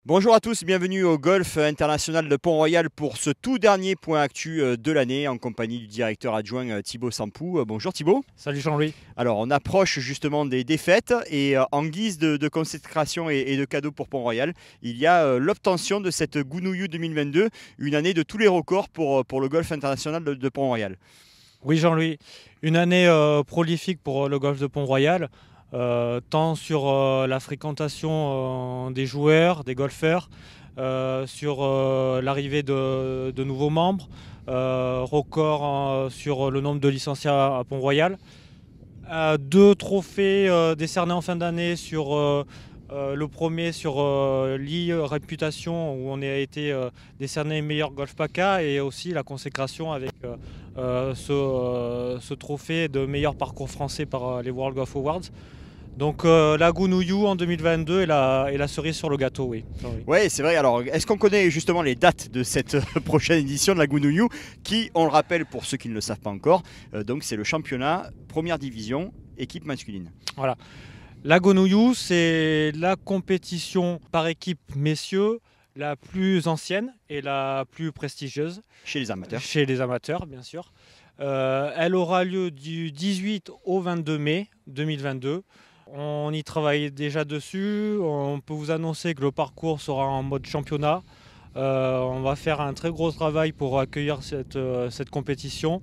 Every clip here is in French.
Bonjour à tous, bienvenue au Golf International de Pont-Royal pour ce tout dernier point actu de l'année en compagnie du directeur adjoint Thibaut Sampou. Bonjour Thibaut. Salut Jean-Louis. Alors on approche justement des fêtes et en guise de consécration et de cadeaux pour Pont-Royal, il y a l'obtention de cette Gounouillou 2022, une année de tous les records pour le Golf International de Pont-Royal. Oui Jean-Louis, une année prolifique pour le golf de Pont-Royal. Tant sur la fréquentation des joueurs, des golfeurs, sur l'arrivée de nouveaux membres, record sur le nombre de licenciés à Pont-Royal. Deux trophées décernés en fin d'année sur le premier sur l'e-réputation où on a été décerné meilleur golf PACA et aussi la consécration avec ce trophée de meilleur parcours français par les World Golf Awards. Donc la Gounouillou en 2022 et la cerise sur le gâteau, oui. Oui, c'est vrai. Alors, est-ce qu'on connaît justement les dates de cette prochaine édition de la Gounouillou qui, on le rappelle pour ceux qui ne le savent pas encore, donc c'est le championnat première division équipe masculine. Voilà. La Gounouillou, c'est la compétition par équipe messieurs la plus ancienne et la plus prestigieuse. Chez les amateurs. Chez les amateurs, bien sûr. Elle aura lieu du 18 au 22 mai 2022. On y travaille déjà dessus. On peut vous annoncer que le parcours sera en mode championnat. On va faire un très gros travail pour accueillir cette compétition.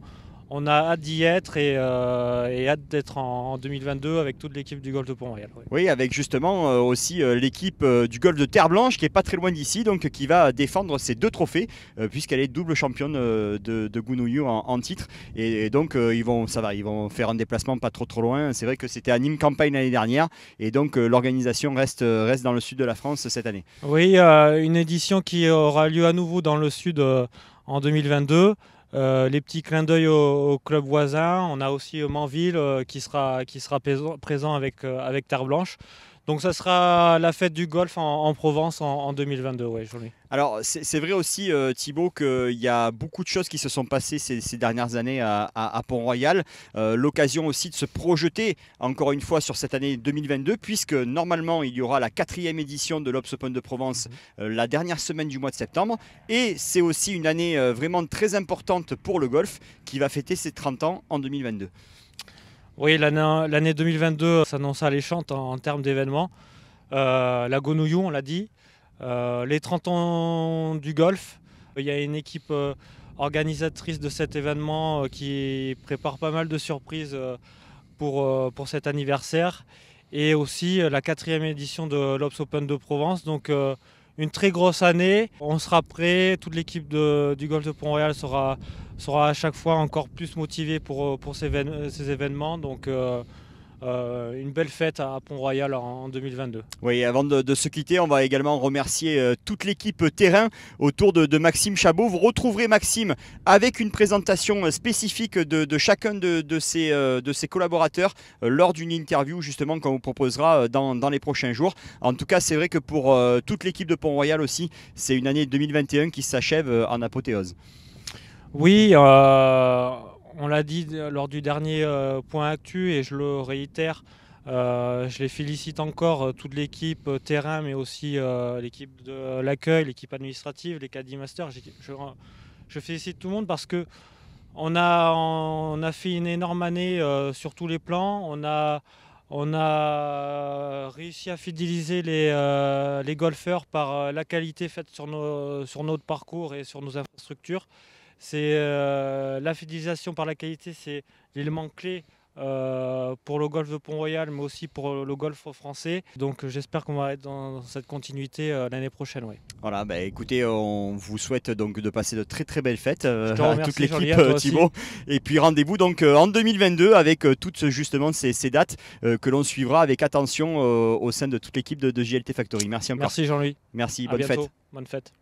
On a hâte d'y être et hâte d'être en 2022 avec toute l'équipe du golf de Pont-Royal. Oui, avec justement aussi l'équipe du golf de Terre Blanche qui est pas très loin d'ici, donc qui va défendre ses deux trophées puisqu'elle est double championne de Gounouillou en titre. Et donc ils vont faire un déplacement pas trop loin. C'est vrai que c'était à Nîmes Campagne l'année dernière et donc l'organisation reste dans le sud de la France cette année. Oui, une édition qui aura lieu à nouveau dans le sud en 2022. Les petits clins d'œil au club voisin. On a aussi Manville qui sera présent avec Terre Blanche. Donc ça sera la fête du golf en Provence en 2022. Ouais, joli. Alors c'est vrai aussi Thibaut qu'il y a beaucoup de choses qui se sont passées ces dernières années à Pont-Royal. L'occasion aussi de se projeter encore une fois sur cette année 2022 puisque normalement il y aura la 4e édition de l'Obs Open de Provence la dernière semaine du mois de septembre. Et c'est aussi une année vraiment très importante pour le golf qui va fêter ses 30 ans en 2022. Oui, l'année 2022 s'annonce alléchante en termes d'événements. La Gounouillou, on l'a dit. Les 30 ans du golf. Il y a une équipe organisatrice de cet événement qui prépare pas mal de surprises pour cet anniversaire. Et aussi la 4e édition de l'Obs Open de Provence. Donc une très grosse année. On sera prêt. Toute l'équipe du golf de Pont-Royal sera à chaque fois encore plus motivée pour ces événements. Donc une belle fête à Pont-Royal en 2022. Oui, avant de se quitter, on va également remercier toute l'équipe terrain autour de Maxime Chabot. Vous retrouverez Maxime avec une présentation spécifique de chacun de ses collaborateurs lors d'une interview justement qu'on vous proposera dans les prochains jours. En tout cas, c'est vrai que pour toute l'équipe de Pont-Royal aussi, c'est une année 2021 qui s'achève en apothéose. Oui, on l'a dit lors du dernier point actu et je le réitère, je les félicite encore, toute l'équipe terrain mais aussi l'équipe de l'accueil, l'équipe administrative, les Caddy Masters. Je félicite tout le monde parce que on a fait une énorme année sur tous les plans. On a réussi à fidéliser les golfeurs par la qualité faite sur notre parcours et sur nos infrastructures. C'est la fidélisation par la qualité, c'est l'élément clé pour le golf de Pont-Royal, mais aussi pour le golf français. Donc j'espère qu'on va être dans cette continuité l'année prochaine. Ouais. Voilà, bah, écoutez, on vous souhaite donc de passer de très belles fêtes à toute l'équipe Thibaut. Et puis rendez-vous donc en 2022 avec toutes justement ces dates que l'on suivra avec attention au sein de toute l'équipe de JLT Factory. Merci encore. Merci Jean-Louis. Merci, bonne fête. Bonne fête.